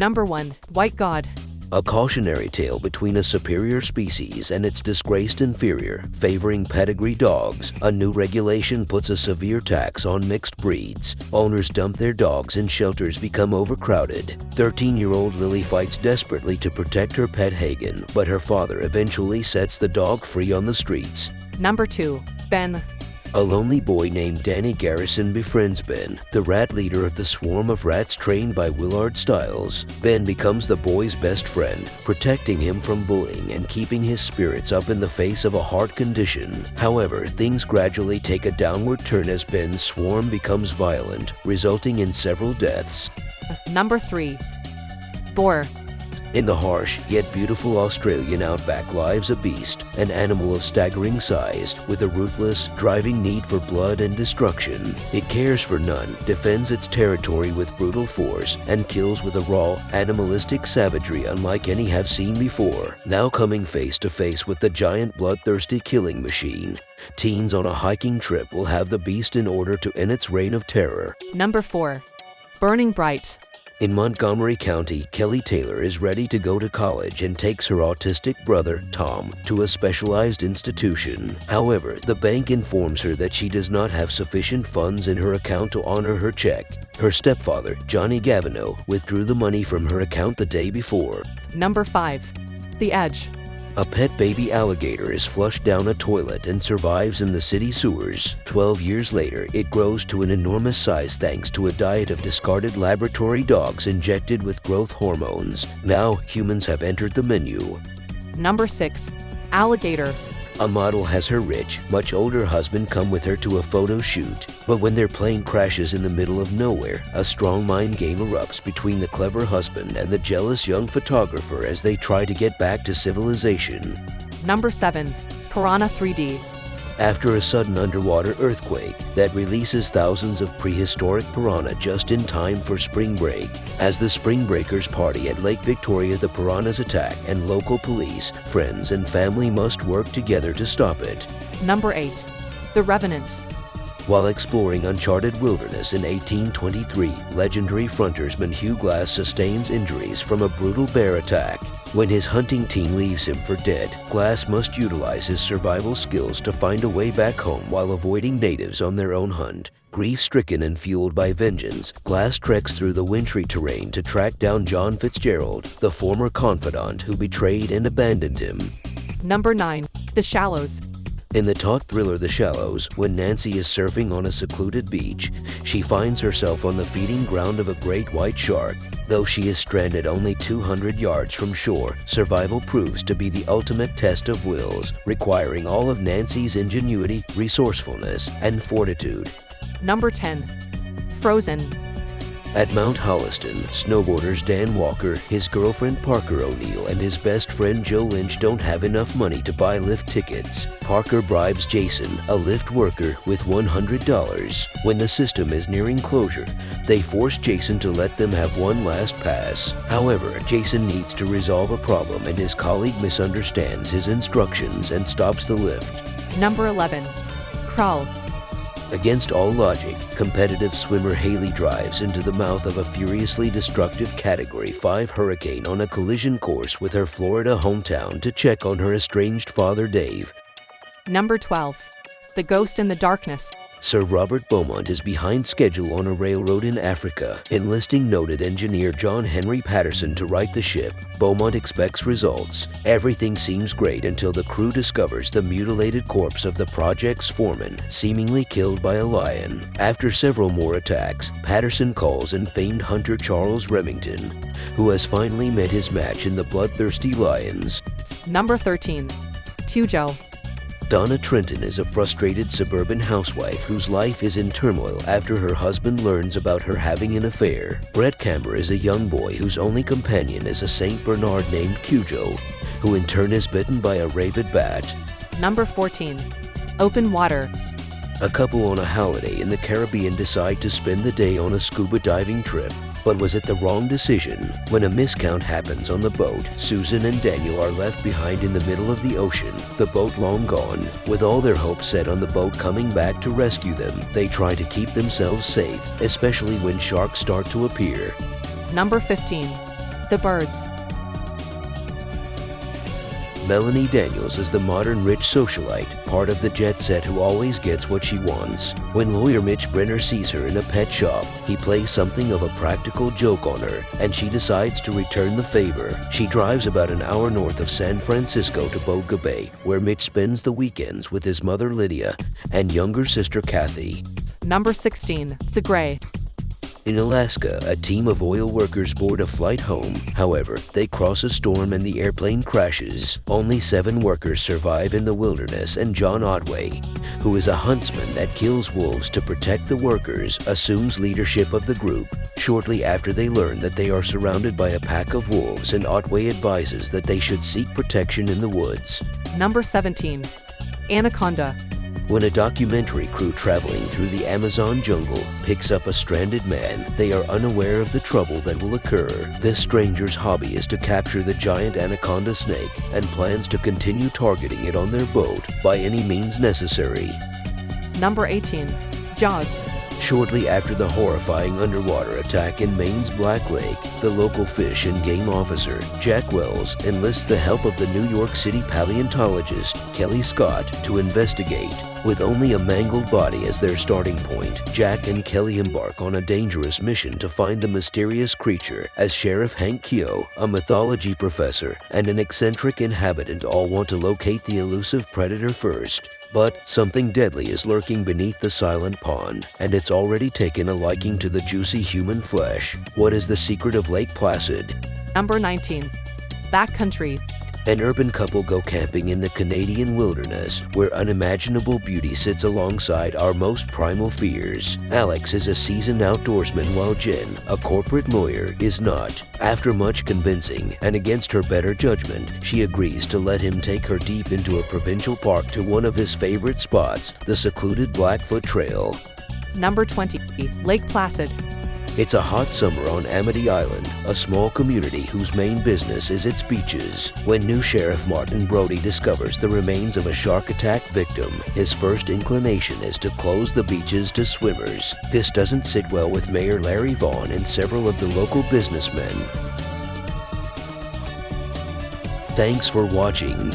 Number 1. White God. A cautionary tale between a superior species and its disgraced inferior, favoring pedigree dogs. A new regulation puts a severe tax on mixed breeds. Owners dump their dogs and shelters become overcrowded. 13-year-old Lily fights desperately to protect her pet Hagen, but her father eventually sets the dog free on the streets. Number 2. Ben. A lonely boy named Danny Garrison befriends Ben, the rat leader of the swarm of rats trained by Willard Stiles. Ben becomes the boy's best friend, protecting him from bullying and keeping his spirits up in the face of a heart condition. However, things gradually take a downward turn as Ben's swarm becomes violent, resulting in several deaths. Number 3. Boar. In the harsh yet beautiful Australian outback lives a beast, an animal of staggering size with a ruthless, driving need for blood and destruction. It cares for none, defends its territory with brutal force, and kills with a raw, animalistic savagery unlike any have seen before. Now coming face to face with the giant bloodthirsty killing machine, teens on a hiking trip will have the beast in order to end its reign of terror. Number 4. Burning Bright. In Montgomery County, Kelly Taylor is ready to go to college and takes her autistic brother, Tom, to a specialized institution. However, the bank informs her that she does not have sufficient funds in her account to honor her check. Her stepfather, Johnny Gavineau, withdrew the money from her account the day before. Number 5. The Edge. A pet baby alligator is flushed down a toilet and survives in the city sewers. 12 years later, it grows to an enormous size thanks to a diet of discarded laboratory dogs injected with growth hormones. Now, humans have entered the menu. Number 6. Alligator. A model has her rich, much older husband come with her to a photo shoot. But when their plane crashes in the middle of nowhere, a strong mind game erupts between the clever husband and the jealous young photographer as they try to get back to civilization. Number 7. Piranha 3D. After a sudden underwater earthquake that releases thousands of prehistoric piranha just in time for spring break. As the spring breakers party at Lake Victoria, the piranhas attack, and local police, friends, and family must work together to stop it. Number 8. The Revenant. While exploring uncharted wilderness in 1823, legendary frontiersman Hugh Glass sustains injuries from a brutal bear attack. When his hunting team leaves him for dead, Glass must utilize his survival skills to find a way back home while avoiding natives on their own hunt. Grief-stricken and fueled by vengeance, Glass treks through the wintry terrain to track down John Fitzgerald, the former confidant who betrayed and abandoned him. Number 9. The Shallows. In the taut thriller The Shallows, when Nancy is surfing on a secluded beach, she finds herself on the feeding ground of a great white shark. Though she is stranded only 200 yards from shore, survival proves to be the ultimate test of wills, requiring all of Nancy's ingenuity, resourcefulness, and fortitude. Number 10. Frozen. At Mount Holliston, snowboarders Dan Walker, his girlfriend Parker O'Neill, and his best friend Joe Lynch don't have enough money to buy lift tickets. Parker bribes Jason, a lift worker, with $100. When the system is nearing closure, they force Jason to let them have one last pass. However, Jason needs to resolve a problem and his colleague misunderstands his instructions and stops the lift. Number 11. Crawl. Against all logic, competitive swimmer Haley drives into the mouth of a furiously destructive Category 5 hurricane on a collision course with her Florida hometown to check on her estranged father Dave. Number 12. The Ghost in the Darkness. Sir Robert Beaumont is behind schedule on a railroad in Africa, enlisting noted engineer John Henry Patterson to right the ship. Beaumont expects results. Everything seems great until the crew discovers the mutilated corpse of the project's foreman, seemingly killed by a lion. After several more attacks, Patterson calls in famed hunter Charles Remington, who has finally met his match in the bloodthirsty lions. Number 13. Cujo. Donna Trenton is a frustrated suburban housewife whose life is in turmoil after her husband learns about her having an affair. Brett Camber is a young boy whose only companion is a Saint Bernard named Cujo, who in turn is bitten by a rabid bat. Number 14. Open Water. A couple on a holiday in the Caribbean decide to spend the day on a scuba diving trip. But was it the wrong decision? When a miscount happens on the boat, Susan and Daniel are left behind in the middle of the ocean, the boat long gone. With all their hopes set on the boat coming back to rescue them, they try to keep themselves safe, especially when sharks start to appear. Number 15. The birds. Melanie Daniels is the modern rich socialite, part of the jet set who always gets what she wants. When lawyer Mitch Brenner sees her in a pet shop, he plays something of a practical joke on her, and she decides to return the favor. She drives about an hour north of San Francisco to Boca Bay, where Mitch spends the weekends with his mother Lydia and younger sister Kathy. Number 16. The gray. In Alaska, a team of oil workers board a flight home. However, they cross a storm and the airplane crashes. Only 7 workers survive in the wilderness, and John Otway, who is a huntsman that kills wolves to protect the workers, assumes leadership of the group. Shortly after they learn that they are surrounded by a pack of wolves, and Otway advises that they should seek protection in the woods. Number 17. Anaconda. When a documentary crew traveling through the Amazon jungle picks up a stranded man, they are unaware of the trouble that will occur. This stranger's hobby is to capture the giant anaconda snake and plans to continue targeting it on their boat by any means necessary. Number 18. Jaws. Shortly after the horrifying underwater attack in Maine's Black Lake, the local fish and game officer, Jack Wells, enlists the help of the New York City paleontologist, Kelly Scott, to investigate. With only a mangled body as their starting point, Jack and Kelly embark on a dangerous mission to find the mysterious creature, as Sheriff Hank Cujo, a mythology professor, and an eccentric inhabitant all want to locate the elusive predator first. But something deadly is lurking beneath the silent pond, and it's already taken a liking to the juicy human flesh. What is the secret of Lake Placid? Number 19. Backcountry. An urban couple go camping in the Canadian wilderness, where unimaginable beauty sits alongside our most primal fears. Alex is a seasoned outdoorsman, while Jen, a corporate lawyer, is not. After much convincing, and against her better judgment, she agrees to let him take her deep into a provincial park to one of his favorite spots, the secluded Blackfoot Trail. Number 20. Lake Placid. It's a hot summer on Amity Island, a small community whose main business is its beaches. When new Sheriff Martin Brody discovers the remains of a shark attack victim, his first inclination is to close the beaches to swimmers. This doesn't sit well with Mayor Larry Vaughn and several of the local businessmen. Thanks for watching.